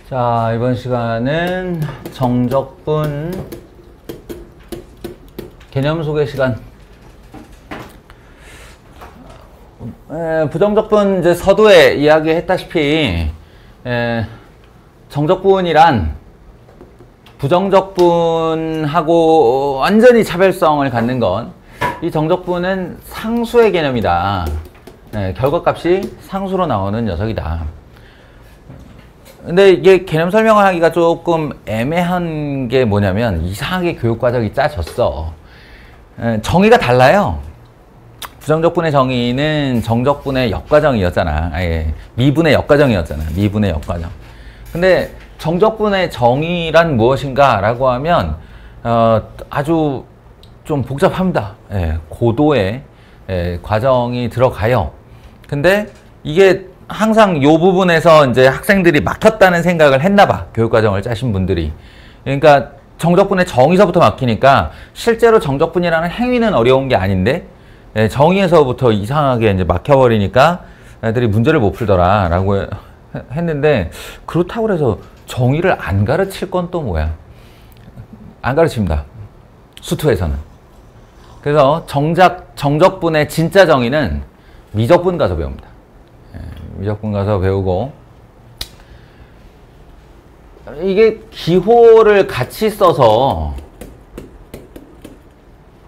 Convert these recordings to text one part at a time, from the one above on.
자, 이번 시간은 정적분 개념 소개 시간. 부정적분 이제 서두에 이야기했다시피 정적분이란 부정적분하고 완전히 차별성을 갖는 건 이 정적분은 상수의 개념이다. 결과값이 상수로 나오는 녀석이다. 근데 이게 개념 설명을 하기가 조금 애매한 게 뭐냐면 이상하게 교육과정이 짜졌어. 정의가 달라요. 부정적분의 정의는 정적분의 역과정이었잖아. 미분의 역과정이었잖아. 미분의 역과정. 근데 정적분의 정의란 무엇인가 라고 하면 아주 좀 복잡합니다. 고도의 과정이 들어가요. 근데 이게 항상 이 부분에서 이제 학생들이 막혔다는 생각을 했나 봐. 교육과정을 짜신 분들이. 그러니까 정적분의 정의서부터 막히니까 실제로 정적분이라는 행위는 어려운 게 아닌데 정의에서부터 이상하게 이제 막혀버리니까 애들이 문제를 못 풀더라 라고 했는데, 그렇다고 해서 정의를 안 가르칠 건 또 뭐야? 안 가르칩니다. 수투에서는. 그래서 정적분의 진짜 정의는 미적분 가서 배웁니다. 미적분 가서 배우고, 이게 기호를 같이 써서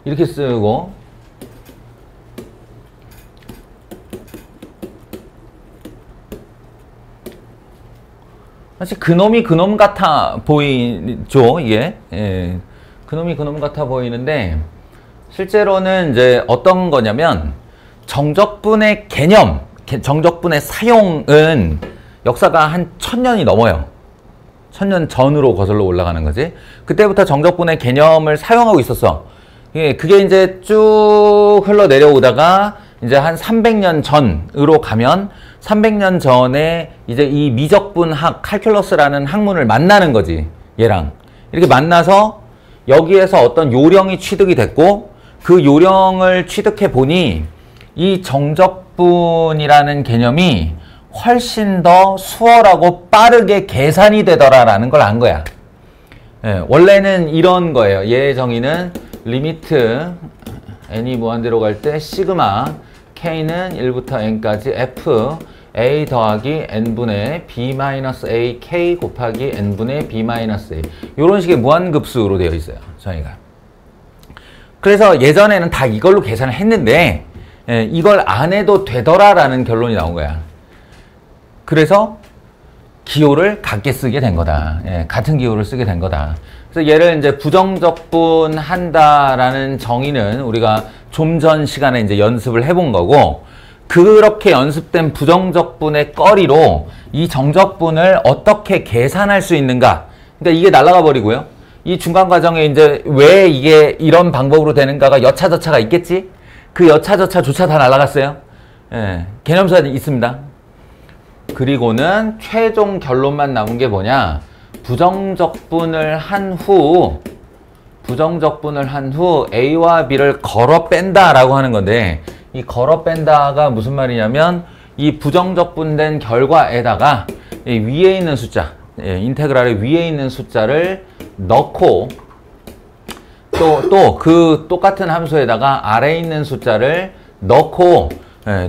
이렇게 쓰고, 사실 그놈이 그놈 같아 보이죠, 이게. 그놈이 그놈 같아 보이는데, 실제로는 이제 어떤 거냐면, 정적분의 개념, 정적분의 사용은 역사가 한 1000년이 넘어요. 1000년 전으로 거슬러 올라가는 거지. 그때부터 정적분의 개념을 사용하고 있었어. 그게 이제 쭉 흘러 내려오다가 이제 한 300년 전으로 가면 300년 전에 이제 이 미적분학, 칼큘러스라는 학문을 만나는 거지. 얘랑. 이렇게 만나서 여기에서 어떤 요령이 취득이 됐고, 그 요령을 취득해 보니 이 정적분이라는 개념이 훨씬 더 수월하고 빠르게 계산이 되더라라는 걸 안 거야. 원래는 이런 거예요. 얘의 정의는 리미트 n이 무한대로 갈 때 시그마 k는 1부터 n까지 f a 더하기 n분의 b-a k 곱하기 n분의 b-a 이런 식의 무한급수로 되어 있어요. 정의가. 그래서 예전에는 다 이걸로 계산을 했는데 이걸 안 해도 되더라라는 결론이 나온 거야. 그래서 기호를 같게 쓰게 된 거다. 같은 기호를 쓰게 된 거다. 그래서 얘를 이제 부정적분 한다라는 정의는 우리가 좀 전 시간에 이제 연습을 해본 거고, 그렇게 연습된 부정적분의 꺼리로 이 정적분을 어떻게 계산할 수 있는가. 그러니까 이게 날아가 버리고요. 이 중간 과정에 이제 왜 이게 이런 방법으로 되는가가 여차저차가 있겠지? 그 여차저차조차 다 날아갔어요. 개념서에 있습니다. 그리고는 최종 결론만 남은 게 뭐냐? 부정적분을 한 후 A와 B를 걸어 뺀다라고 하는 건데, 이 걸어 뺀다가 무슨 말이냐면 이 부정적분된 결과에다가 위에 있는 숫자, 인테그랄의 위에 있는 숫자를 넣고 또 그 똑같은 함수에다가 아래에 있는 숫자를 넣고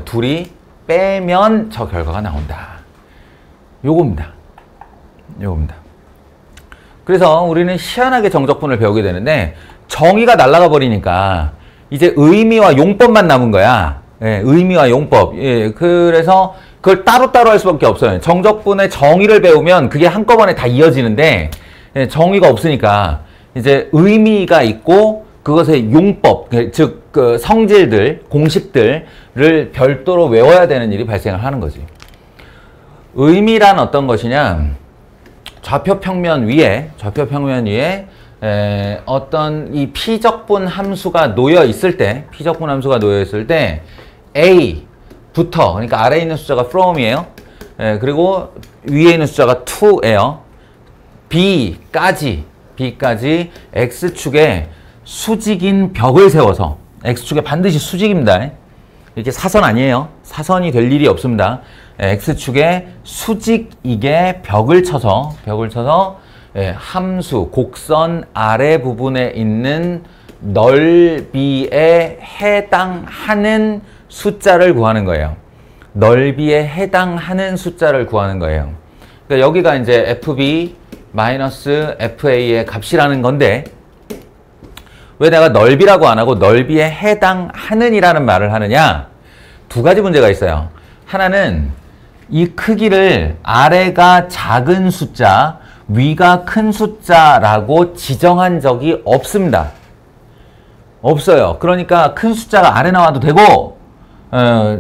둘이 빼면 저 결과가 나온다. 요겁니다. 그래서 우리는 희한하게 정적분을 배우게 되는데, 정의가 날아가 버리니까 이제 의미와 용법만 남은 거야. 의미와 용법. 그래서 그걸 따로따로 할 수밖에 없어요. 정적분의 정의를 배우면 그게 한꺼번에 다 이어지는데, 정의가 없으니까 이제 의미가 있고 그것의 용법, 즉 그 성질들, 공식들을 별도로 외워야 되는 일이 발생을 하는 거지. 의미란 어떤 것이냐? 좌표평면 위에 어떤 이 피적분 함수가 놓여 있을 때, A부터, 그러니까 아래에 있는 숫자가 from이에요. 그리고 위에 있는 숫자가 to예요. B까지 X축에 수직인 벽을 세워서, X축에 반드시 수직입니다. 이렇게 사선 아니에요. 사선이 될 일이 없습니다. x축에 수직이게 벽을 쳐서 함수 곡선 아래 부분에 있는 넓이에 해당하는 숫자를 구하는 거예요. 넓이에 해당하는 숫자를 구하는 거예요. 그러니까 여기가 이제 fb 마이너스 fa의 값이라는 건데, 왜 내가 넓이라고 안 하고 넓이에 해당하는 이라는 말을 하느냐? 두 가지 문제가 있어요. 하나는 이 크기를 아래가 작은 숫자, 위가 큰 숫자라고 지정한 적이 없습니다. 없어요. 그러니까 큰 숫자가 아래 나와도 되고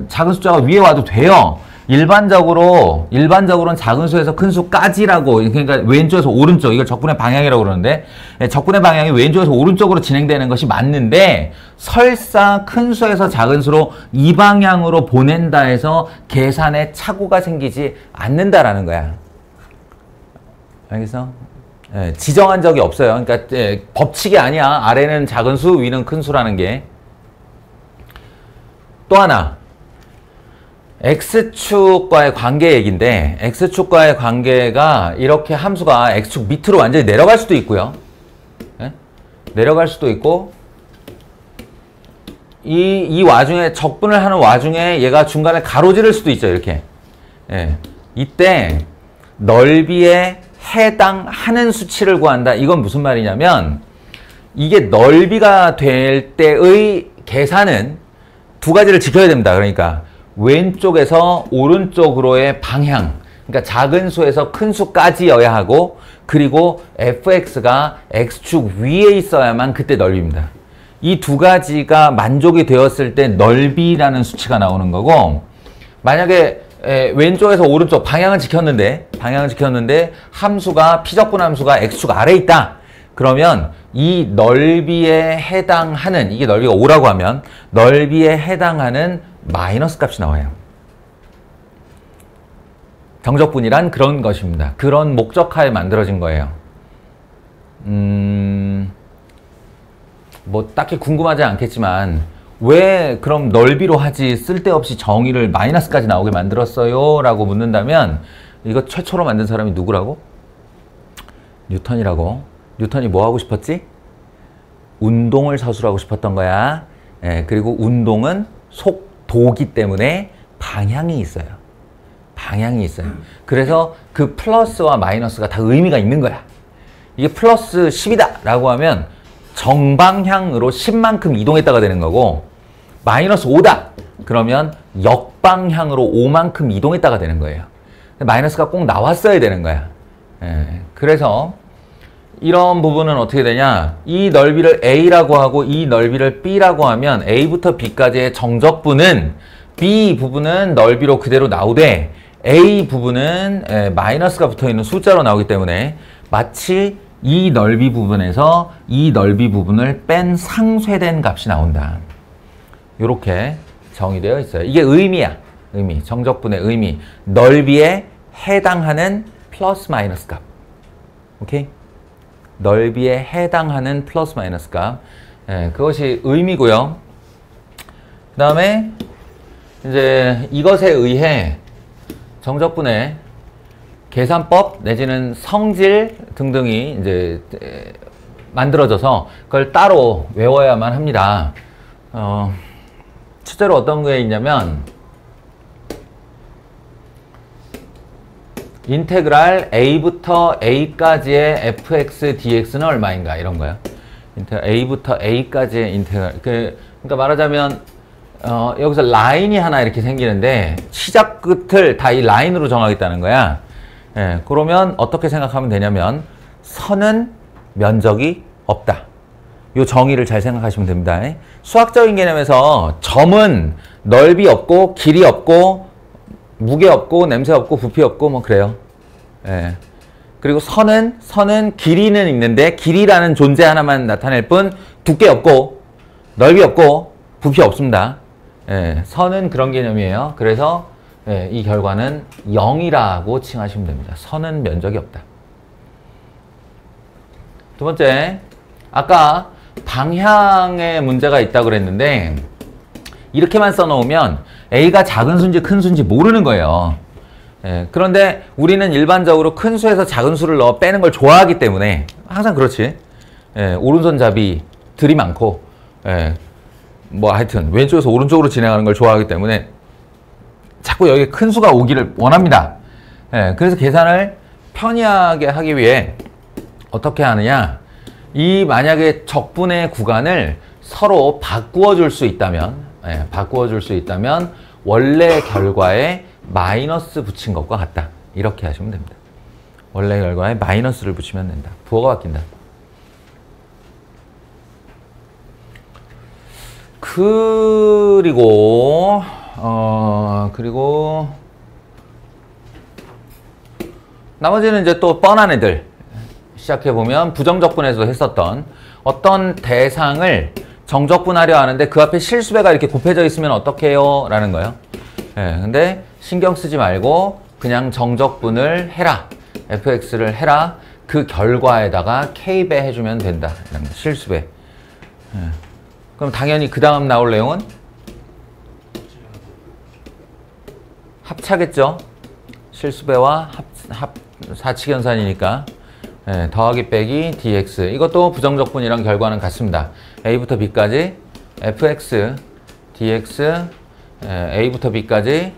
작은 숫자가 위에 와도 돼요. 일반적으로는 작은 수에서 큰 수까지라고, 그러니까 왼쪽에서 오른쪽, 이걸 적분의 방향이라고 그러는데, 적분의 방향이 왼쪽에서 오른쪽으로 진행되는 것이 맞는데, 설사 큰 수에서 작은 수로 이 방향으로 보낸다 해서 계산에 착오가 생기지 않는다라는 거야. 알겠어? 지정한 적이 없어요. 그러니까 법칙이 아니야. 아래는 작은 수, 위는 큰 수라는 게. 또 하나, x축과의 관계 얘기인데, x축과의 관계가 이렇게 함수가 x축 밑으로 완전히 내려갈 수도 있고요. 내려갈 수도 있고, 이 와중에 적분을 하는 와중에 얘가 중간에 가로지를 수도 있죠. 이렇게. 이때 넓이에 해당하는 수치를 구한다. 이건 무슨 말이냐면, 이게 넓이가 될 때의 계산은 두 가지를 지켜야 됩니다. 그러니까 왼쪽에서 오른쪽으로의 방향, 그러니까 작은 수에서 큰 수까지여야 하고, 그리고 fx가 x축 위에 있어야만 그때 넓이입니다. 이 두 가지가 만족이 되었을 때 넓이라는 수치가 나오는 거고, 만약에 왼쪽에서 오른쪽 방향은 지켰는데 함수가 피적분 함수가 x축 아래에 있다. 그러면 이 넓이에 해당하는, 이게 넓이가 5라고 하면 넓이에 해당하는 마이너스 값이 나와요. 정적분이란 그런 것입니다. 그런 목적하에 만들어진 거예요. 뭐 딱히 궁금하지 않겠지만, 왜 그럼 넓이로 하지 쓸데없이 정의를 마이너스까지 나오게 만들었어요? 라고 묻는다면, 이거 최초로 만든 사람이 누구라고? 뉴턴이라고. 뉴턴이 뭐 하고 싶었지? 운동을 서술하고 싶었던 거야. 그리고 운동은 속도기 때문에 방향이 있어요. 방향이 있어요. 그래서 그 플러스와 마이너스가 다 의미가 있는 거야. 이게 플러스 10이다 라고 하면 정방향으로 10만큼 이동했다가 되는 거고, 마이너스 5다 그러면 역방향으로 5만큼 이동했다가 되는 거예요. 마이너스가 꼭 나왔어야 되는 거야. 그래서 이런 부분은 어떻게 되냐, 이 넓이를 A라고 하고 이 넓이를 B라고 하면 A부터 B까지의 정적분은 B 부분은 넓이로 그대로 나오되 A 부분은 마이너스가 붙어있는 숫자로 나오기 때문에 마치 이 넓이 부분에서 이 넓이 부분을 뺀 상쇄된 값이 나온다. 이렇게 정의되어 있어요. 이게 의미야. 의미. 정적분의 의미. 넓이에 해당하는 플러스 마이너스 값. 오케이? 넓이에 해당하는 플러스 마이너스 값. 그것이 의미고요. 그 다음에 이제 이것에 의해 정적분의 계산법 내지는 성질 등등이 이제 만들어져서 그걸 따로 외워야만 합니다. 실제로 어떤 게 있냐면, 인테그랄 a부터 a까지의 fx dx는 얼마인가 이런 거야. a부터 a까지의 인테그랄. 그러니까 말하자면 여기서 라인이 하나 이렇게 생기는데 시작 끝을 다 이 라인으로 정하겠다는 거야. 그러면 어떻게 생각하면 되냐면, 선은 면적이 없다. 이 정의를 잘 생각하시면 됩니다. 수학적인 개념에서 점은 넓이 없고 길이 없고 무게 없고 냄새 없고 부피 없고 뭐 그래요. 그리고 선은 길이는 있는데 길이라는 존재 하나만 나타낼 뿐 두께 없고 넓이 없고 부피 없습니다. 선은 그런 개념이에요. 그래서 이 결과는 0이라고 칭하시면 됩니다. 선은 면적이 없다. 두 번째, 아까 방향에 문제가 있다고 그랬는데 이렇게만 써놓으면 A가 작은 수인지 큰 수인지 모르는 거예요. 예, 그런데 우리는 일반적으로 큰 수에서 작은 수를 넣어 빼는 걸 좋아하기 때문에 항상 그렇지. 예, 오른손잡이들이 많고, 예, 뭐 하여튼 왼쪽에서 오른쪽으로 진행하는 걸 좋아하기 때문에 자꾸 여기 큰 수가 오기를 원합니다. 예, 그래서 계산을 편리하게 하기 위해 어떻게 하느냐, 이 만약에 적분의 구간을 서로 바꾸어 줄 수 있다면, 예, 바꾸어 줄 수 있다면 원래 결과에 마이너스 붙인 것과 같다. 이렇게 하시면 됩니다. 원래 결과에 마이너스를 붙이면 된다. 부호가 바뀐다. 그리고 나머지는 이제 또 뻔한 애들 시작해보면 부정적분에서 했었던 어떤 대상을 정적분하려 하는데 그 앞에 실수배가 이렇게 곱해져 있으면 어떻게 해요? 라는 거예요. 예, 근데 신경 쓰지 말고 그냥 정적분을 해라. fx를 해라. 그 결과에다가 k배 해주면 된다. 실수배. 예. 그럼 당연히 그 다음 나올 내용은 합차겠죠. 실수배와 사칙연산이니까. 예, 더하기 빼기 dx. 이것도 부정적분이랑 결과는 같습니다. a부터 b까지 fx dx, a부터 b까지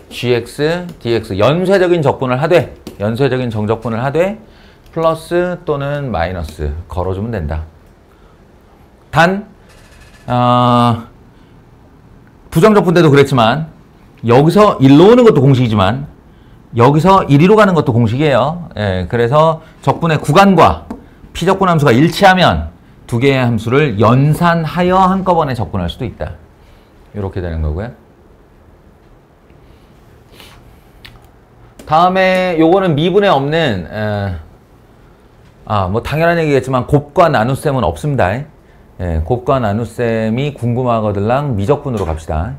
gx dx. 연쇄적인 적분을 하되, 연쇄적인 정적분을 하되 플러스 또는 마이너스 걸어주면 된다. 단 부정적분 때도 그랬지만 여기서 1로 오는 것도 공식이지만 여기서 1, 2로 가는 것도 공식이에요. 예, 그래서 적분의 구간과 피적분 함수가 일치하면 두 개의 함수를 연산하여 한꺼번에 적분할 수도 있다. 이렇게 되는 거고요. 다음에 요거는 미분에 없는 뭐 당연한 얘기겠지만 곱과 나눗셈은 없습니다. 예, 곱과 나눗셈이 궁금하거들랑 미적분으로 갑시다.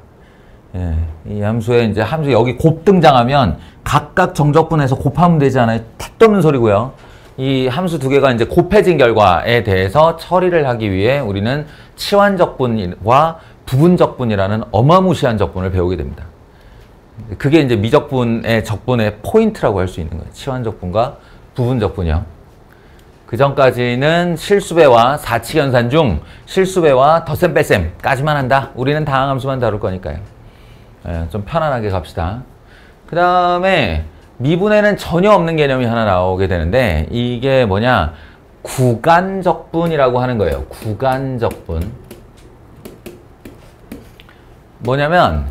예, 이 함수에 이제 함수 여기 곱 등장하면 각각 정적분해서 곱하면 되지 않아요? 택도 없는 소리고요. 이 함수 두 개가 이제 곱해진 결과에 대해서 처리를 하기 위해 우리는 치환적분과 부분적분이라는 어마무시한 적분을 배우게 됩니다. 그게 이제 미적분의 적분의 포인트라고 할 수 있는 거예요. 치환적분과 부분적분이요. 그 전까지는 실수배와 사칙연산 중 실수배와 덧셈 뺄셈까지만 한다. 우리는 다항함수만 다룰 거니까요. 예, 좀 편안하게 갑시다. 그 다음에 미분에는 전혀 없는 개념이 하나 나오게 되는데 이게 뭐냐, 구간적분이라고 하는 거예요. 구간적분. 뭐냐면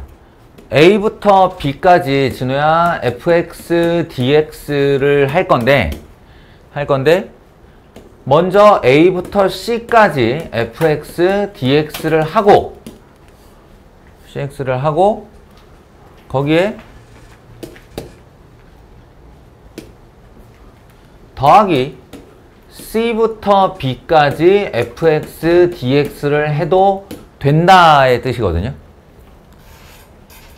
a부터 b까지 진우야 fx dx를 할 건데 먼저 a부터 c까지 fx dx를 하고 cx를 하고 거기에 더하기 c부터 b까지 fx dx를 해도 된다의 뜻이거든요.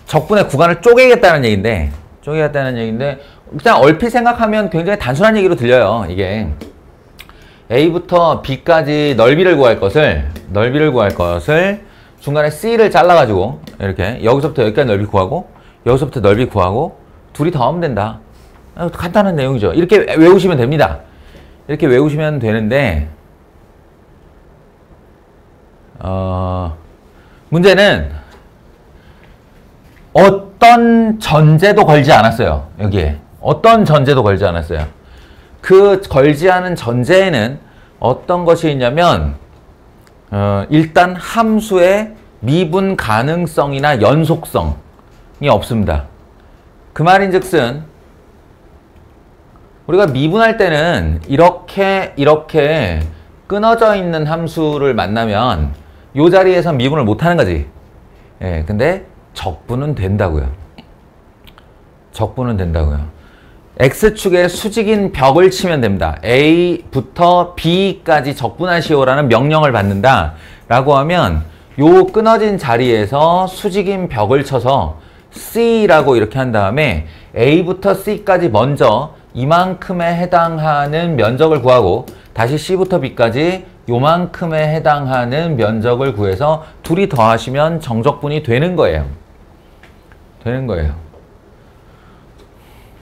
적분의 구간을 쪼개겠다는 얘기인데 그냥 얼핏 생각하면 굉장히 단순한 얘기로 들려요. 이게 a부터 b까지 넓이를 구할 것을 중간에 c를 잘라가지고 이렇게 여기서부터 여기까지 넓이 구하고 여기서부터 넓이 구하고 둘이 더하면 된다. 간단한 내용이죠. 이렇게 외우시면 됩니다. 이렇게 외우시면 되는데 문제는 어떤 전제도 걸지 않았어요. 여기에 어떤 전제도 걸지 않았어요. 그 걸지 않은 전제에는 어떤 것이 있냐면 일단 함수의 미분 가능성이나 연속성이 없습니다. 그 말인즉슨 우리가 미분할 때는 이렇게 끊어져 있는 함수를 만나면 이 자리에서 미분을 못하는 거지. 예, 근데 적분은 된다고요. 적분은 된다고요. X축에 수직인 벽을 치면 됩니다. A부터 B까지 적분하시오라는 명령을 받는다 라고 하면 요 끊어진 자리에서 수직인 벽을 쳐서 C라고 이렇게 한 다음에 A부터 C까지 먼저 이만큼에 해당하는 면적을 구하고 다시 C부터 B까지 요만큼에 해당하는 면적을 구해서 둘이 더하시면 정적분이 되는 거예요.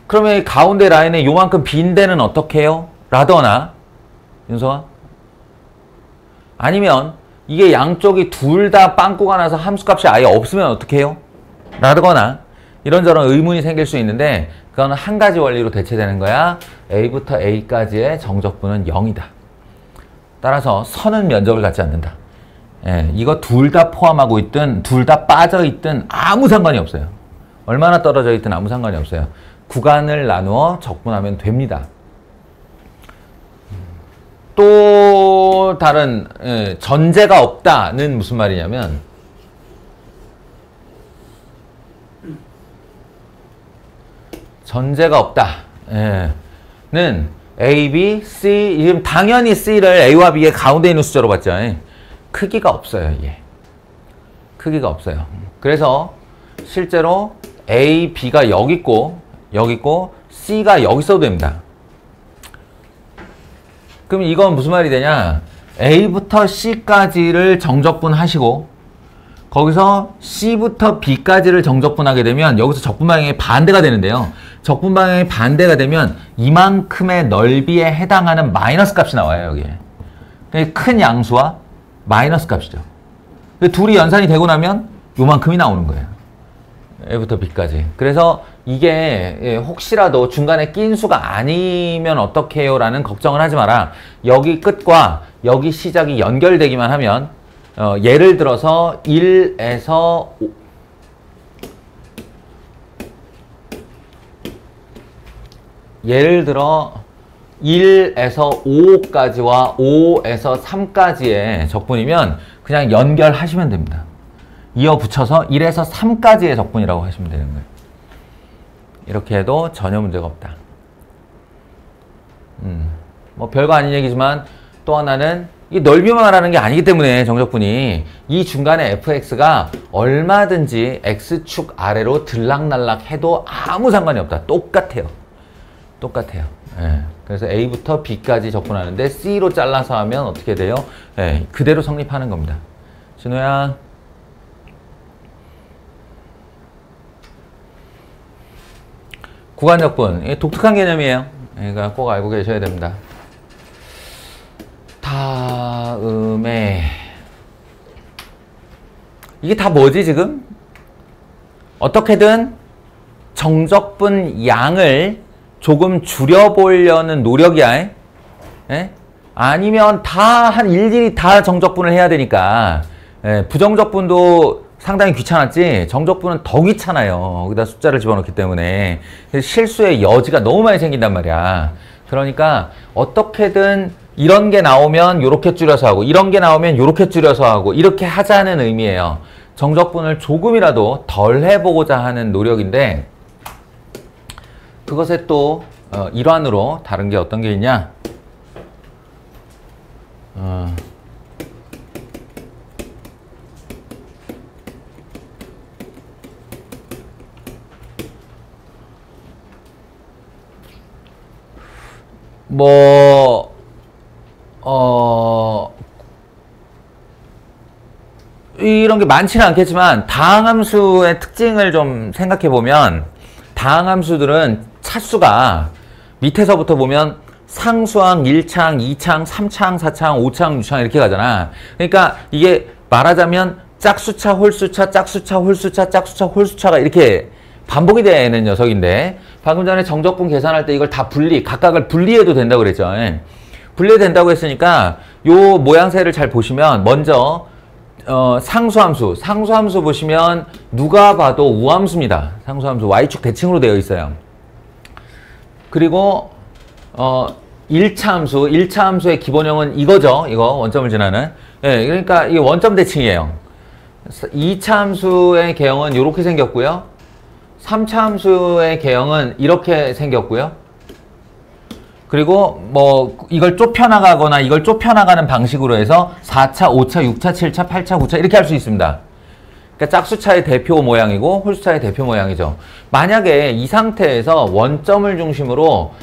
그러면 이 가운데 라인에 요만큼 빈 데는 어떻게 해요? 라더나 윤서아? 아니면 이게 양쪽이 둘 다 빵꾸가 나서 함수값이 아예 없으면 어떻게 해요? 라거나 이런저런 의문이 생길 수 있는데 그거는 한 가지 원리로 대체되는 거야. A부터 A까지의 정적분은 0이다. 따라서 선은 면적을 갖지 않는다. 예, 이거 둘 다 포함하고 있든 둘 다 빠져 있든 아무 상관이 없어요. 얼마나 떨어져 있든 아무 상관이 없어요. 구간을 나누어 적분하면 됩니다. 또 다른 전제가 없다는 무슨 말이냐면 전제가 없다는 A, B, C 지금 당연히 C를 A와 B의 가운데 있는 숫자로 봤죠. 크기가 없어요. 이게 크기가 없어요. 그래서 실제로 A, B가 여기 있고 C가 여기 있어도 됩니다. 그럼 이건 무슨 말이 되냐? A부터 C까지를 정적분 하시고 거기서 C부터 B까지를 정적분하게 되면 여기서 적분 방향이 반대가 되는데요. 적분 방향이 반대가 되면 이만큼의 넓이에 해당하는 마이너스 값이 나와요. 여기에. 큰 양수와 마이너스 값이죠. 둘이 연산이 되고 나면 요만큼이 나오는 거예요. A부터 B까지. 그래서 이게 혹시라도 중간에 낀 수가 아니면 어떻게 해요? 라는 걱정을 하지 마라. 여기 끝과 여기 시작이 연결되기만 하면 예를 들어서 1에서 5, 예를 들어 1에서 5까지와 5에서 3까지의 적분이면 그냥 연결하시면 됩니다. 이어 붙여서 1에서 3까지의 적분이라고 하시면 되는 거예요. 이렇게 해도 전혀 문제가 없다. 뭐 별거 아닌 얘기지만 또 하나는 이 넓이만 말하는 게 아니기 때문에 정적분이 이 중간에 fx가 얼마든지 x축 아래로 들락날락 해도 아무 상관이 없다. 똑같아요. 똑같아요. 예. 그래서 A부터 B까지 적분하는데 C로 잘라서 하면 어떻게 돼요? 예. 그대로 성립하는 겁니다. 진호야. 구간적분. 독특한 개념이에요. 그러니까 꼭 알고 계셔야 됩니다. 다음에 이게 다 뭐지 지금? 어떻게든 정적분 양을 조금 줄여보려는 노력이야. 에? 아니면 다 한 일일이 다 정적분을 해야 되니까 부정적분도 상당히 귀찮았지 정적분은 더 귀찮아요. 거기다 숫자를 집어넣기 때문에 실수의 여지가 너무 많이 생긴단 말이야. 그러니까 어떻게든 이런 게 나오면 요렇게 줄여서 하고 이런 게 나오면 요렇게 줄여서 하고 이렇게 하자는 의미예요. 정적분을 조금이라도 덜 해보고자 하는 노력인데 그것의 또 일환으로 다른 게 어떤 게 있냐? 이런 게 많지는 않겠지만 다항함수의 특징을 좀 생각해 보면 다항함수들은 차수가 밑에서부터 보면 상수항, 1창, 2창, 3창, 4창, 5창, 6창 이렇게 가잖아. 그러니까 이게 말하자면 짝수차, 홀수차, 짝수차, 홀수차, 짝수차, 홀수차가 이렇게 반복이 되는 녀석인데 방금 전에 정적분 계산할 때 이걸 다 각각을 분리해도 된다고 그랬죠. 분리된다고 했으니까 요 모양새를 잘 보시면 먼저 상수함수 보시면 누가 봐도 우함수입니다. 상수함수 y축 대칭으로 되어 있어요. 그리고 1차 함수의 기본형은 이거죠. 이거 원점을 지나는. 그러니까 이게 원점 대칭이에요. 2차 함수의 개형은 이렇게 생겼고요. 3차 함수의 개형은 이렇게 생겼고요. 그리고 뭐 이걸 좁혀나가거나 이걸 좁혀나가는 방식으로 해서 4차, 5차, 6차, 7차, 8차, 9차 이렇게 할 수 있습니다. 그러니까 짝수차의 대표 모양이고 홀수차의 대표 모양이죠. 만약에 이 상태에서 원점을 중심으로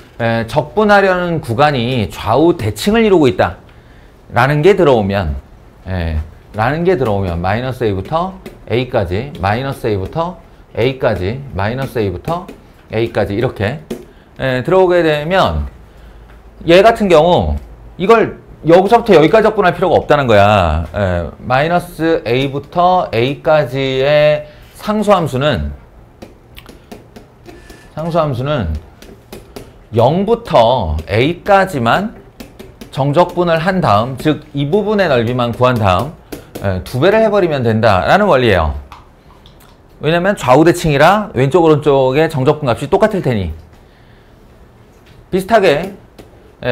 적분하려는 구간이 좌우 대칭을 이루고 있다. 라는 게 들어오면 마이너스 A부터 A까지, 마이너스 A부터 A까지, 마이너스 A부터 A까지 이렇게 들어오게 되면 얘 같은 경우 이걸 여기서부터 여기까지 적분할 필요가 없다는 거야. 마이너스 A부터 A까지의 상수함수는 0부터 A까지만 정적분을 한 다음, 즉 이 부분의 넓이만 구한 다음 2배를 해버리면 된다라는 원리예요. 왜냐면 좌우대칭이라 왼쪽 오른쪽의 정적분 값이 똑같을 테니. 비슷하게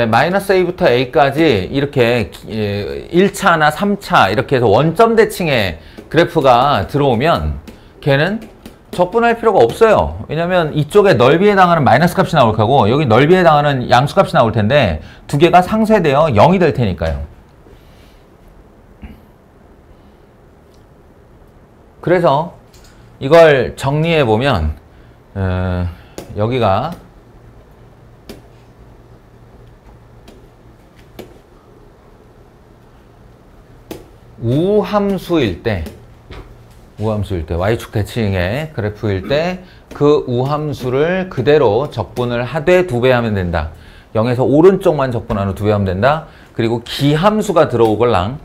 마이너스 A부터 A까지 이렇게 1차나 3차 이렇게 해서 원점 대칭의 그래프가 들어오면 걔는 적분할 필요가 없어요. 왜냐면 이쪽에 넓이에 해당하는 마이너스 값이 나올 거고 여기 넓이에 해당하는 양수 값이 나올 텐데 두 개가 상쇄되어 0이 될 테니까요. 그래서 이걸 정리해 보면 여기가 우함수일 때 y축 대칭의 그래프일 때 그 우함수를 그대로 적분을 하되 2배 하면 된다. 0에서 오른쪽만 적분하는 2배 하면 된다. 그리고 기함수가 들어오걸랑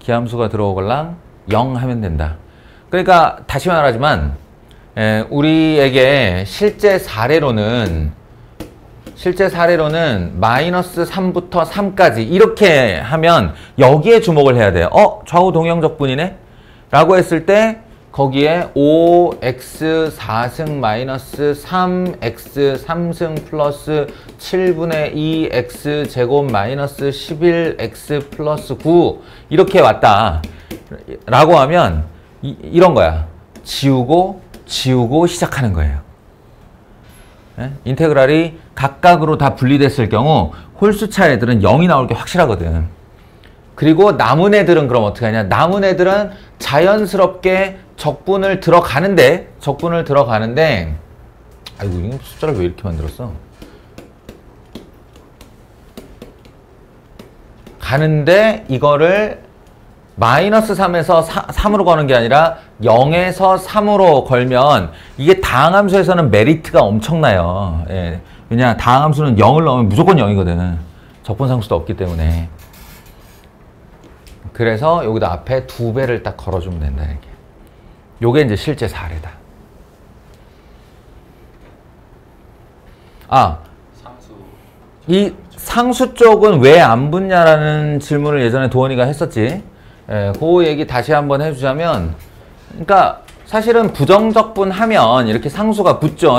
0 하면 된다. 그러니까 다시 말하지만 우리에게 실제 사례로는 마이너스 3부터 3까지 이렇게 하면 여기에 주목을 해야 돼요. 좌우 동형 적분이네? 라고 했을 때 거기에 5x 4승 마이너스 3x 3승 플러스 7분의 2x 제곱 마이너스 11x 플러스 9 이렇게 왔다 라고 하면 이런 거야. 지우고 시작하는 거예요. 인테그랄이 각각으로 다 분리됐을 경우 홀수차 애들은 0이 나올 게 확실하거든. 그리고 남은 애들은 그럼 어떻게 하냐? 남은 애들은 자연스럽게 적분을 들어가는데 아이고 이거 숫자를 왜 이렇게 만들었어? 가는데 이거를 마이너스 3에서 3으로 거는 게 아니라 0에서 3으로 걸면 이게 다항함수에서는 메리트가 엄청나요. 왜냐 다항함수는 0을 넣으면 무조건 0이거든. 적분상수도 없기 때문에. 그래서 여기다 앞에 2배를 딱 걸어주면 된다는 게. 요게 이제 실제 사례다. 이 상수 쪽은 왜 안 붙냐라는 질문을 예전에 도원이가 했었지. 그 얘기 다시 한번 해주자면, 그러니까 사실은 부정적분 하면 이렇게 상수가 붙죠.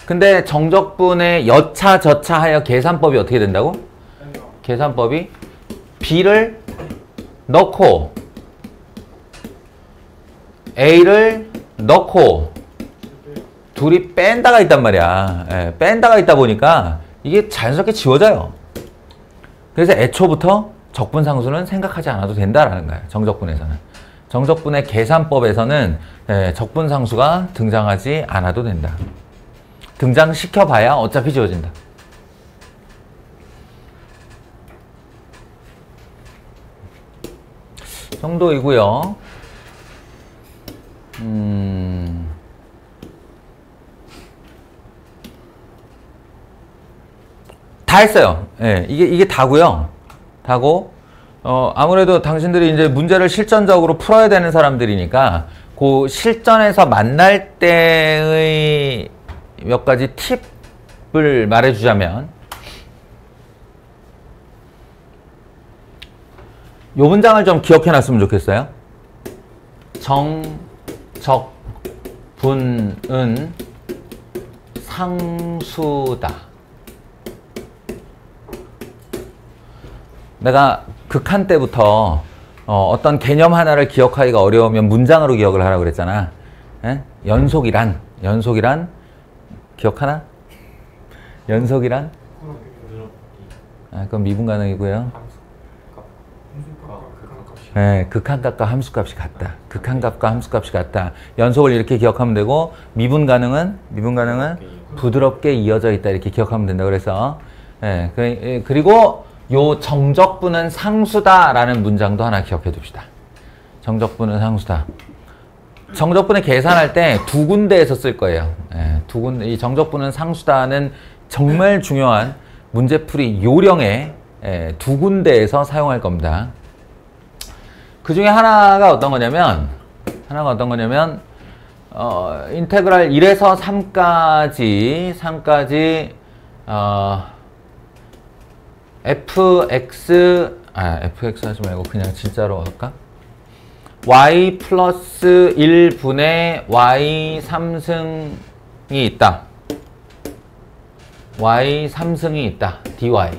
근데 정적분의 여차저차하여 계산법이 어떻게 된다고? 계산법이 B를 넣고 A를 넣고 둘이 뺀다가 있단 말이야. 뺀다가 있다 보니까 이게 자연스럽게 지워져요. 그래서 애초부터 적분상수는 생각하지 않아도 된다라는 거예요. 정적분에서는. 정적분의 계산법에서는 적분상수가 등장하지 않아도 된다. 등장시켜봐야 어차피 지워진다. 정도이고요. 다 했어요. 이게 다고요. 다고 아무래도 당신들이 이제 문제를 실전적으로 풀어야 되는 사람들이니까 그 실전에서 만날 때의 몇 가지 팁을 말해주자면 요 문장을 좀 기억해 놨으면 좋겠어요. 정적분은 상수다. 내가 극한 때부터 어떤 개념 하나를 기억하기가 어려우면 문장으로 기억을 하라고 그랬잖아. 연속이란 기억하나? 연속이란? 그건 미분 가능이고요. 극한값과 함수값이 같다. 극한값과 함수값이 같다. 연속을 이렇게 기억하면 되고 미분 가능은 부드럽게 이어져 있다. 이렇게 기억하면 된다. 그래서 그리고 요 정적분은 상수다 라는 문장도 하나 기억해 둡시다. 정적분은 상수다. 정적분의 계산할 때 두 군데에서 쓸 거예요. 예, 두 군데. 이 정적분은 상수다는 정말 중요한 문제풀이 요령에 두 군데에서 사용할 겁니다. 그 중에 하나가 어떤 거냐면 인테그랄 1에서 3까지 fx 하지 말고 그냥 진짜로 할까? y 플러스 1분의 y 3승이 있다. y 3승이 있다. dy.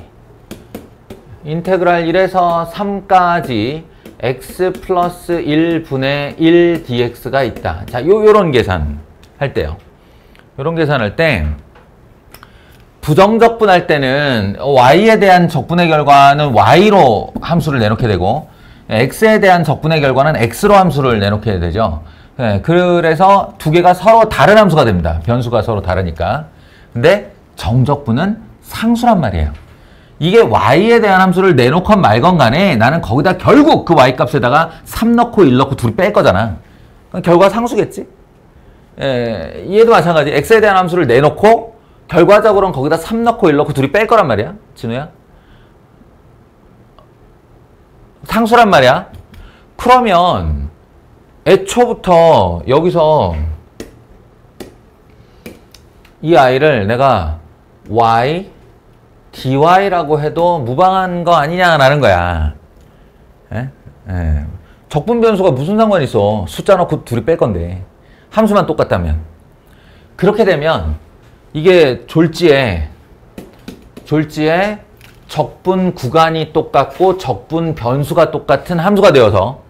인테그랄 1에서 3까지 x 플러스 1분의 1 dx가 있다. 자, 요런 계산 할 때요. 요런 계산할 때 부정적분할 때는 y에 대한 적분의 결과는 y로 함수를 내놓게 되고 x에 대한 적분의 결과는 x로 함수를 내놓게 되죠. 그래서 두 개가 서로 다른 함수가 됩니다. 변수가 서로 다르니까. 근데 정적분은 상수란 말이에요. 이게 y에 대한 함수를 내놓건 말건 간에 나는 거기다 결국 그 y 값에다가 3 넣고 1 넣고 둘이 뺄 거잖아. 그럼 결과가 상수겠지? 얘도 마찬가지. x에 대한 함수를 내놓고 결과적으로는 거기다 3 넣고 1 넣고 둘이 뺄 거란 말이야. 진우야. 상수란 말이야. 그러면 애초부터 여기서 이 아이를 내가 y, dy라고 해도 무방한 거 아니냐라는 거야. 적분 변수가 무슨 상관이 있어. 숫자 넣고 둘이 뺄 건데. 함수만 똑같다면. 그렇게 되면 이게 졸지에 적분 구간이 똑같고 적분 변수가 똑같은 함수가 되어서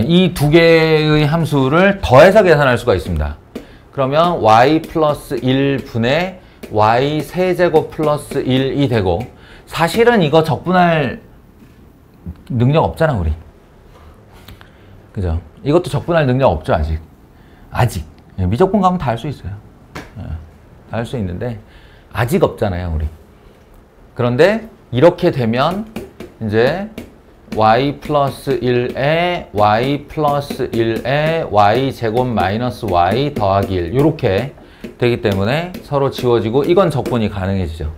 이 두 개의 함수를 더해서 계산할 수가 있습니다. 그러면 y 플러스 1분의 y 세제곱 플러스 1이 되고 사실은 이거 적분할 능력 없잖아 우리. 그죠? 이것도 적분할 능력 없죠 아직. 미적분 가면 다 할 수 있어요. 다 할 수 있는데 아직 없잖아요 우리. 그런데 이렇게 되면 이제 y 플러스 1에 y 플러스 1에 y 제곱 마이너스 y 더하기 1 이렇게 되기 때문에 서로 지워지고 이건 적분이 가능해지죠.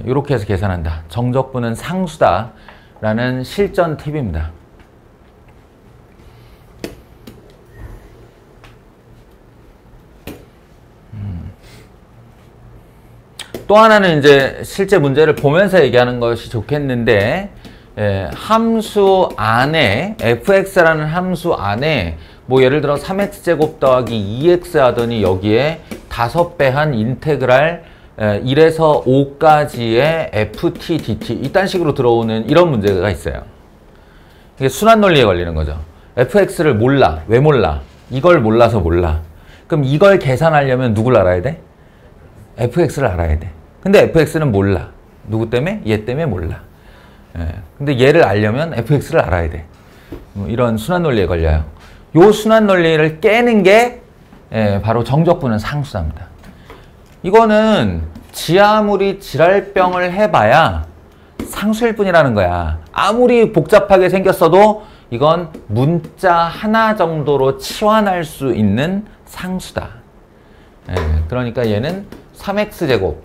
이렇게 해서 계산한다. 정적분은 상수다 라는 실전 팁입니다. 또 하나는 이제 실제 문제를 보면서 얘기하는 것이 좋겠는데 함수 안에 fx라는 함수 안에 뭐 예를 들어 3x제곱 더하기 2x 하더니 여기에 5배 한 인테그랄 1에서 5까지의 ft dt 이딴 식으로 들어오는 이런 문제가 있어요. 이게 순환 논리에 걸리는 거죠. fx를 몰라. 왜 몰라? 이걸 몰라서 몰라. 그럼 이걸 계산하려면 누굴 알아야 돼? fx를 알아야 돼. 근데 fx는 몰라. 누구 때문에? 얘 때문에 몰라. 근데 얘를 알려면 fx를 알아야 돼. 이런 순환 논리에 걸려요. 요 순환 논리를 깨는 게 바로 정적분은 상수답니다. 이거는 지 아무리 지랄병을 해봐야 상수일 뿐이라는 거야. 아무리 복잡하게 생겼어도 이건 문자 하나 정도로 치환할 수 있는 상수다. 그러니까 얘는 3x제곱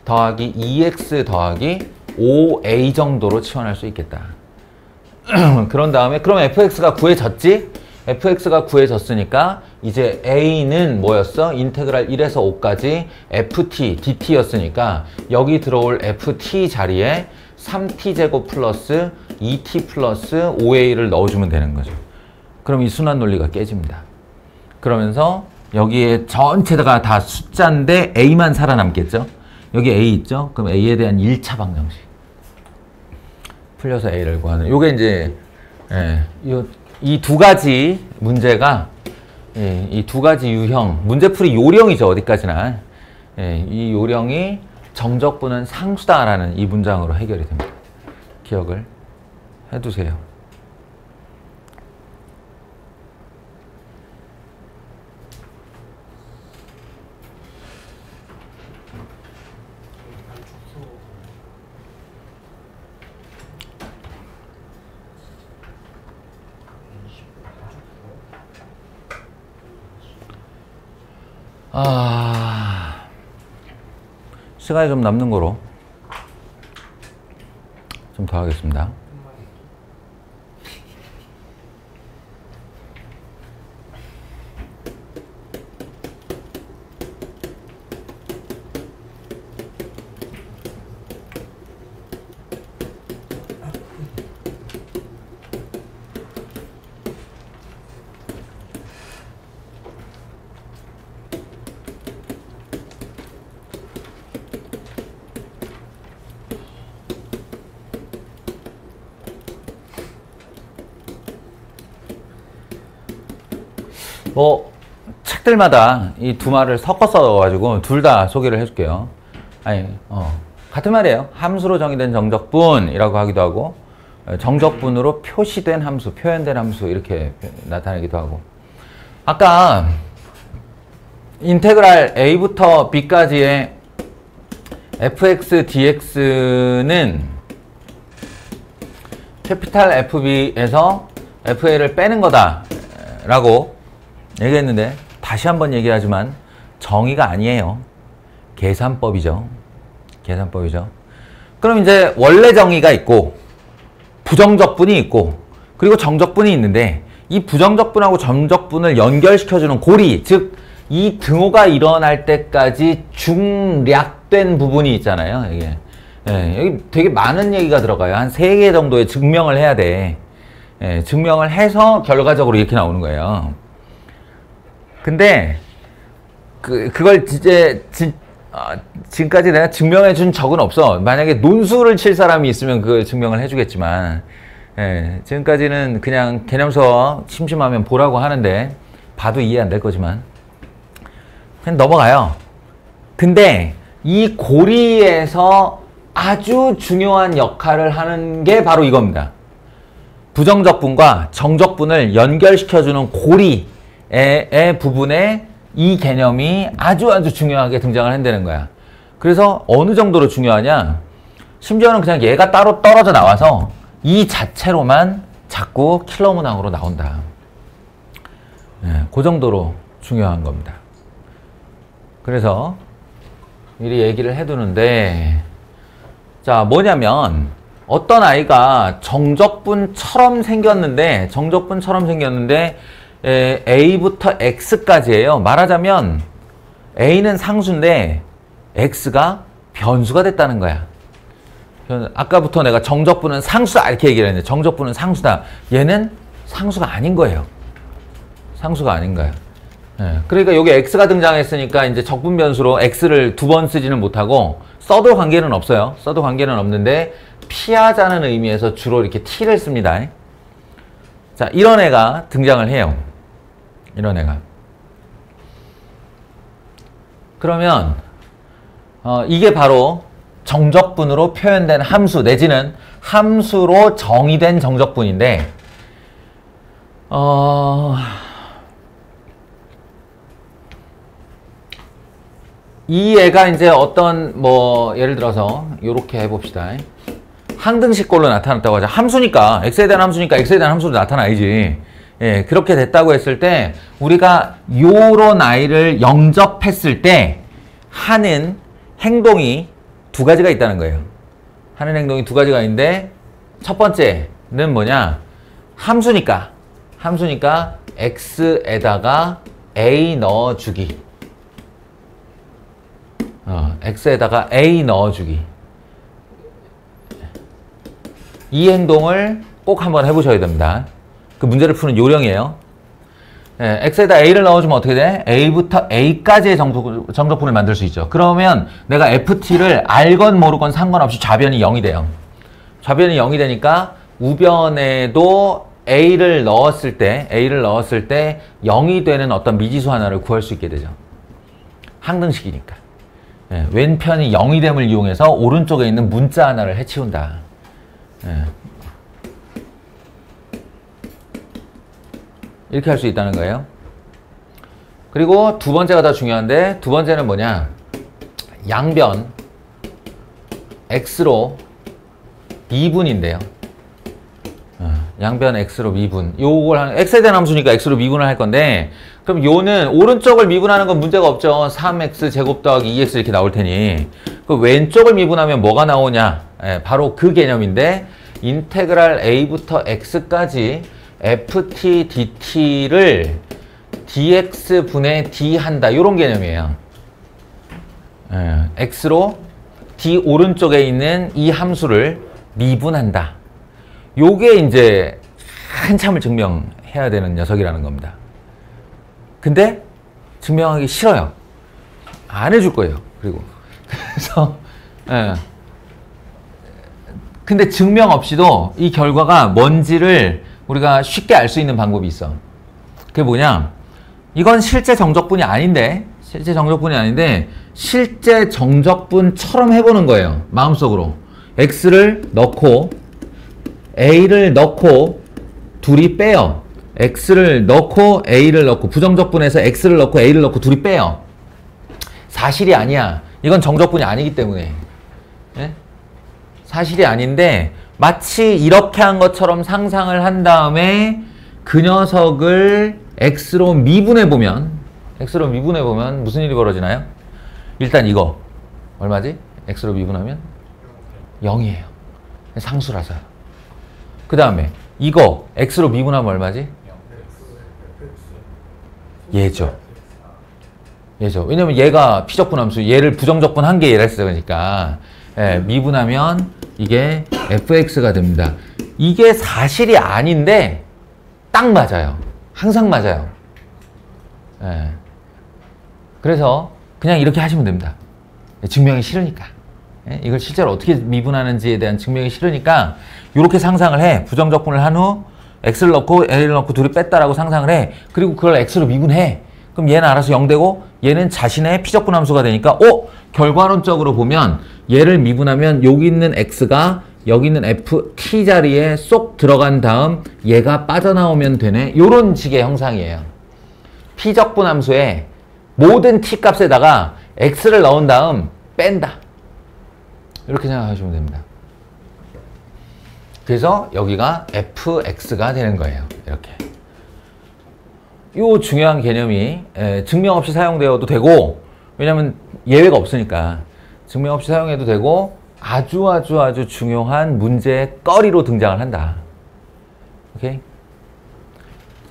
더하기 2x 더하기 5a 정도로 치환할 수 있겠다. 그런 다음에 그럼 fx가 구해졌지? fx가 구해졌으니까 이제 a는 뭐였어? 인테그랄 1에서 5까지 ft, dt였으니까 여기 들어올 ft 자리에 3t제곱 플러스 2t 플러스 5a를 넣어주면 되는 거죠. 그럼 이 순환 논리가 깨집니다. 그러면서 여기에 전체가 다 숫자인데 a만 살아남겠죠? 여기 a 있죠? 그럼 a에 대한 1차 방정식 풀려서 a를 구하는. 요게 이제 이 두 가지 문제가 이 두 가지 유형 문제풀이 요령이죠. 어디까지나 이 요령이 정적분은 상수다라는 이 문장으로 해결이 됩니다. 기억을 해두세요. 시간이 좀 남는 거로 좀 더 하겠습니다. 책들마다 이 두 말을 섞어서 가지고 둘 다 소개를 해줄게요. 같은 말이에요. 함수로 정의된 정적분이라고 하기도 하고, 정적분으로 표시된 함수, 표현된 함수 이렇게 나타내기도 하고. 아까 인테그랄 a부터 b까지의 fx dx는 캐피탈 FB에서 FA를 빼는 거다 라고 얘기했는데, 다시 한번 얘기하지만 정의가 아니에요. 계산법이죠. 계산법이죠. 그럼 이제 원래 정의가 있고 부정적분이 있고 그리고 정적분이 있는데, 이 부정적분하고 정적분을 연결시켜주는 고리, 즉 이 등호가 일어날 때까지 중략된 부분이 있잖아요. 이게. 여기 되게 많은 얘기가 들어가요. 한 3개 정도의 증명을 해야 돼. 증명을 해서 결과적으로 이렇게 나오는 거예요. 근데 그걸 지금까지 내가 증명해 준 적은 없어. 만약에 논술을 칠 사람이 있으면 그걸 증명을 해주겠지만, 지금까지는 그냥 개념서 심심하면 보라고 하는데 봐도 이해 안 될 거지만 그냥 넘어가요. 근데 이 고리에서 아주 중요한 역할을 하는 게 바로 이겁니다. 부정적분과 정적분을 연결시켜주는 고리의 부분에 이 개념이 아주 중요하게 등장을 한다는 거야. 그래서 어느 정도로 중요하냐, 심지어는 그냥 얘가 따로 떨어져 나와서 이 자체로만 자꾸 킬러 문항으로 나온다. 그 정도로 중요한 겁니다. 그래서 미리 얘기를 해두는데, 자, 뭐냐면 어떤 아이가 정적분처럼 생겼는데 A부터 X까지예요. 말하자면 A는 상수인데 X가 변수가 됐다는 거야. 아까부터 내가 정적분은 상수다 이렇게 얘기를 했는데, 정적분은 상수다. 얘는 상수가 아닌 거예요. 상수가 아닌 거야. 그러니까 여기 X가 등장했으니까 이제 적분 변수로 X를 2번 쓰지는 못하고, 써도 관계는 없어요. 써도 관계는 없는데 피하자는 의미에서 주로 이렇게 T를 씁니다. 자, 이런 애가 등장을 해요. 이런 애가. 그러면 이게 바로 정적분으로 표현된 함수 내지는 함수로 정의된 정적분인데, 이 애가 이제 어떤 예를 들어서 요렇게 해봅시다. 항등식꼴로 나타났다고 하죠. 함수니까, x에 대한 함수니까 x에 대한 함수로 나타나야지. 그렇게 됐다고 했을 때 우리가 요런 아이를 영접했을 때 하는 행동이 2가지가 있다는 거예요. 하는 행동이 2가지가 있는데, 첫 번째는 뭐냐, 함수니까 x에다가 a 넣어주기. x에다가 a 넣어주기. 이 행동을 꼭 한번 해보셔야 됩니다. 그 문제를 푸는 요령이에요. x에다 a를 넣어주면 어떻게 돼? a부터 a까지의 정적분을 만들 수 있죠. 그러면 내가 ft를 알건 모르건 상관없이 좌변이 0이 돼요. 좌변이 0이 되니까 우변에도 a를 넣었을 때 0이 되는 어떤 미지수 하나를 구할 수 있게 되죠. 항등식이니까. 왼편이 0이 됨을 이용해서 오른쪽에 있는 문자 하나를 해치운다. 이렇게 할 수 있다는 거예요. 그리고 두 번째가 더 중요한데, 두 번째는 뭐냐, 양변 x로 2분인데요. 양변 x로 미분. 요걸 x에 대한 함수니까 x로 미분을 할 건데, 그럼 요는 오른쪽을 미분하는 건 문제가 없죠. 3x 제곱 더하기 2x 이렇게 나올 테니. 그 왼쪽을 미분하면 뭐가 나오냐? 예, 바로 그 개념인데, 인테그랄 a부터 x까지 ft dt를 dx분의 d 한다. 요런 개념이에요. 예, x로 d 오른쪽에 있는 이 함수를 미분한다. 요게 이제 한참을 증명해야 되는 녀석이라는 겁니다. 근데 증명하기 싫어요. 안 해줄 거예요. 그리고 그래서 예. 근데 증명 없이도 이 결과가 뭔지를 우리가 쉽게 알 수 있는 방법이 있어. 그게 뭐냐? 이건 실제 정적분이 아닌데 실제 정적분처럼 해보는 거예요. 마음속으로 x를 넣고 a를 넣고 둘이 빼요. x를 넣고 a를 넣고 부정적분에서 x를 넣고 a를 넣고 둘이 빼요. 사실이 아니야. 이건 정적분이 아니기 때문에. 예? 사실이 아닌데 마치 이렇게 한 것처럼 상상을 한 다음에 그 녀석을 x로 미분해보면 무슨 일이 벌어지나요? 일단 이거 얼마지? x로 미분하면 0이에요. 상수라서요. 그 다음에 이거 x로 미분하면 얼마지? 얘죠. 왜냐면 얘가 피적분함수, 얘를 부정적분한 게 얘라 했으니까 예, 미분하면 이게 fx가 됩니다. 이게 사실이 아닌데 딱 맞아요. 항상 맞아요. 예. 그래서 그냥 이렇게 하시면 됩니다. 증명이 싫으니까. 예? 이걸 실제로 어떻게 미분하는지에 대한 증명이 싫으니까 이렇게 상상을 해. 부정적분을 한 후 x를 넣고 a를 넣고 둘이 뺐다라고 상상을 해. 그리고 그걸 x로 미분해. 그럼 얘는 알아서 0 되고 얘는 자신의 피적분 함수가 되니까 결과론적으로 보면 얘를 미분하면 여기 있는 x가 여기 있는 ft 자리에 쏙 들어간 다음 얘가 빠져나오면 되네. 요런 식의 형상이에요. 피적분 함수에 모든 t 값에다가 x를 넣은 다음 뺀다. 이렇게 생각하시면 됩니다. 그래서 여기가 fx가 되는 거예요. 이렇게. 요 중요한 개념이 증명 없이 사용되어도 되고, 왜냐면 예외가 없으니까 증명 없이 사용해도 되고, 아주 중요한 문제의 거리로 등장을 한다. 오케이?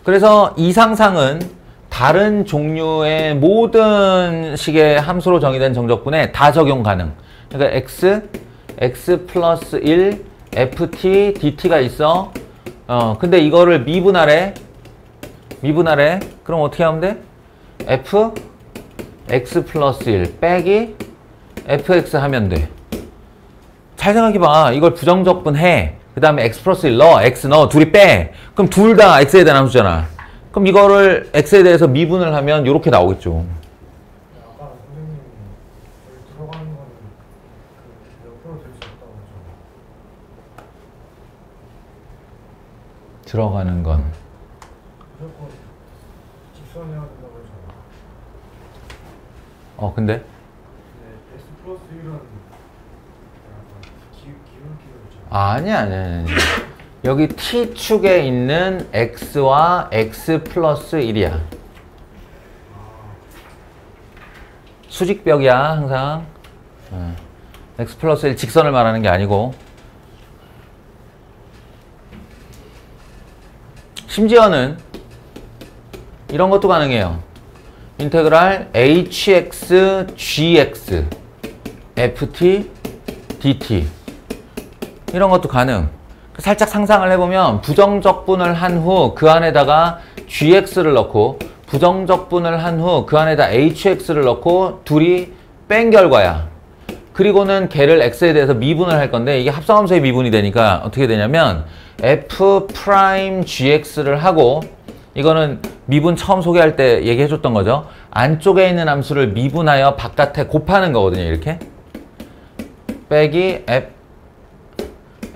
그래서 이 상상은 다른 종류의 모든 식의 함수로 정의된 정적분에 다 적용 가능. 그러니까 x 플러스 1 ft dt가 있어. 근데 이거를 미분하래. 그럼 어떻게 하면 돼? f x 플러스 1 빼기 fx 하면 돼. 잘 생각해봐. 이걸 부정적분 해. 그 다음에 x 플러스 1 넣어. x 넣어. 둘이 빼. 그럼 둘 다 x에 대한 함수잖아. 그럼 이거를 x에 대해서 미분을 하면 이렇게 나오겠죠. 아까 선생님이 여기 들어가는 거는 몇 프로 될 수 없다고 했죠? 들어가는 건 무조건 직선해야 된다고 했잖아. 근데 x 플러스 1은 기울기가 있잖아. 아니야. 여기 t축에 있는 x와 x 플러스 1이야. 수직벽이야 항상. x 플러스 1 직선을 말하는 게 아니고, 심지어는 이런 것도 가능해요. 인테그랄 hx gx ft dt 이런 것도 가능. 살짝 상상을 해보면 부정적분을 한 후 그 안에다가 gx를 넣고 부정적분을 한 후 그 안에다 hx를 넣고 둘이 뺀 결과야. 그리고는 걔를 x에 대해서 미분을 할 건데 이게 합성함수의 미분이 되니까 어떻게 되냐면 f 프라임 gx를 하고, 이거는 미분 처음 소개할 때 얘기해줬던 거죠. 안쪽에 있는 함수를 미분하여 바깥에 곱하는 거거든요. 이렇게 빼기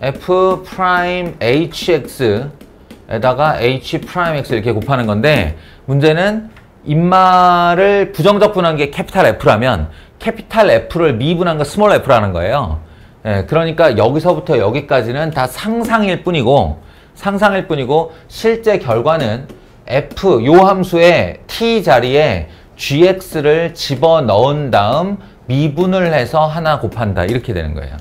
f 프라임 hx에다가 h 프라임 x 이렇게 곱하는 건데, 문제는 인말을 부정적분한 게 캐피탈 F라면 캐피탈 F를 미분한 거 스몰 f라는 거예요. 그러니까 여기서부터 여기까지는 다 상상일 뿐이고, 상상일 뿐이고 실제 결과는 f 요 함수의 t 자리에 gx를 집어넣은 다음 미분을 해서 하나 곱한다. 이렇게 되는 거예요.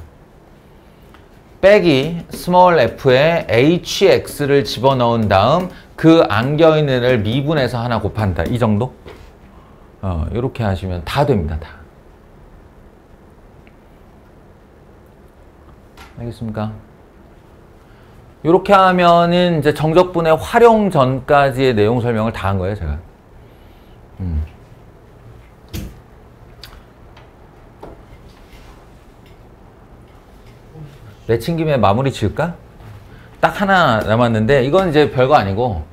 빼기 스몰 f에 hx를 집어넣은 다음 그 안겨있는 애를 미분해서 하나 곱한다. 이 정도? 이렇게 하시면 다 됩니다. 다. 알겠습니까? 이렇게 하면은 이제 정적분의 활용 전까지의 내용 설명을 다 한 거예요, 제가. 내친 김에 마무리 지을까? 딱 하나 남았는데 이건 이제 별거 아니고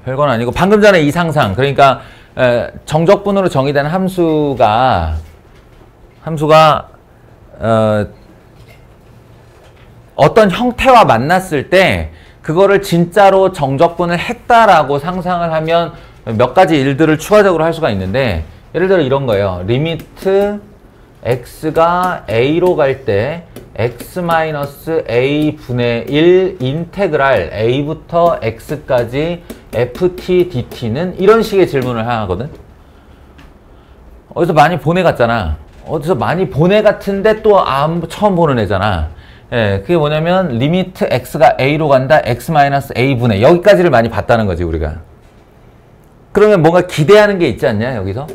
별건 아니고 방금 전에 이 상상, 그러니까 정적분으로 정의된 함수가 어떤 형태와 만났을 때 그거를 진짜로 정적분을 했다라고 상상을 하면 몇 가지 일들을 추가적으로 할 수가 있는데, 예를 들어 이런 거예요. 리미트 x가 a로 갈 때 x-a 분의 1 인테그랄 a부터 x까지 ft dt는 이런 식의 질문을 하거든. 어디서 많이 본 애 같잖아. 어디서 많이 본 애 같은데 또 처음 보는 애잖아. 예, 그게 뭐냐면 리미트 x가 a로 간다 x-a 분의 여기까지를 많이 봤다는 거지 우리가. 그러면 뭔가 기대하는 게 있지 않냐 여기서?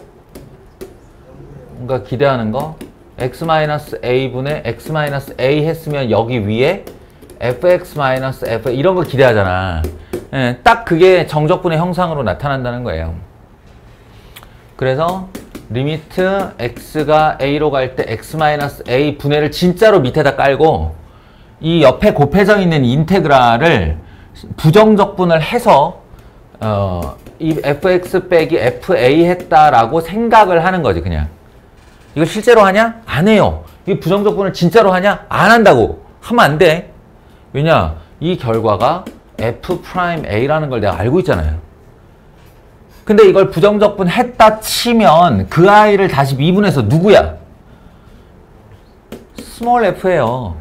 뭔가 기대하는 거 x-a 분의 x-a 했으면 여기 위에 fx-f 이런 걸 기대하잖아. 예, 딱 그게 정적분의 형상으로 나타난다는 거예요. 그래서 리미트 x가 a로 갈 때 x-a 분해를 진짜로 밑에다 깔고 이 옆에 곱해져 있는 인테그랄을 부정적분을 해서 이 fx 빼기 fa 했다라고 생각을 하는 거지 그냥. 이거 실제로 하냐? 안 해요. 이 부정적분을 진짜로 하냐? 안 한다고. 하면 안 돼. 왜냐? 이 결과가 f'a라는 걸 내가 알고 있잖아요. 근데 이걸 부정적분 했다 치면 그 아이를 다시 미분해서 누구야? 스몰 f예요.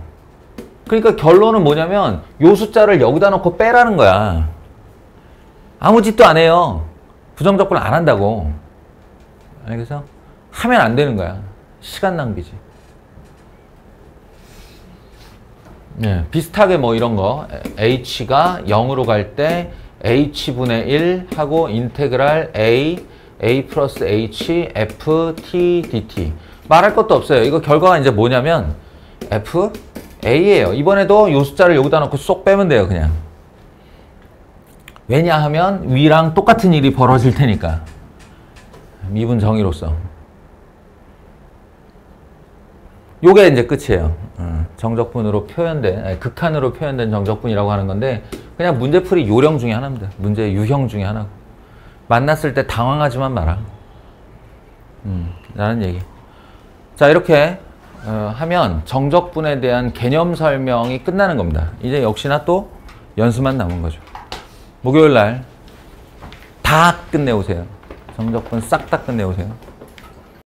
그러니까 결론은 뭐냐면 요 숫자를 여기다 놓고 빼라는 거야. 아무 짓도 안 해요. 부정적분 안 한다고. 알겠어? 하면 안 되는 거야. 시간 낭비지. 네, 비슷하게 뭐 이런 거 h가 0으로 갈 때 h분의 1 하고 인테그랄 a 플러스 h f t dt 말할 것도 없어요. 이거 결과가 이제 뭐냐면 f a예요. 이번에도 요 숫자를 여기다 놓고 쏙 빼면 돼요 그냥. 왜냐하면 위랑 똑같은 일이 벌어질 테니까. 미분 정의로서 요게 이제 끝이에요. 정적분으로 표현된, 극한으로 표현된 정적분이라고 하는 건데 그냥 문제풀이 요령 중에 하나입니다. 문제 유형 중에 하나고. 만났을 때 당황하지만 마라. 라는 얘기. 자, 이렇게 하면 정적분에 대한 개념 설명이 끝나는 겁니다. 이제 역시나 또 연습만 남은 거죠. 목요일 날 다 끝내오세요. 정적분 싹 다 끝내오세요.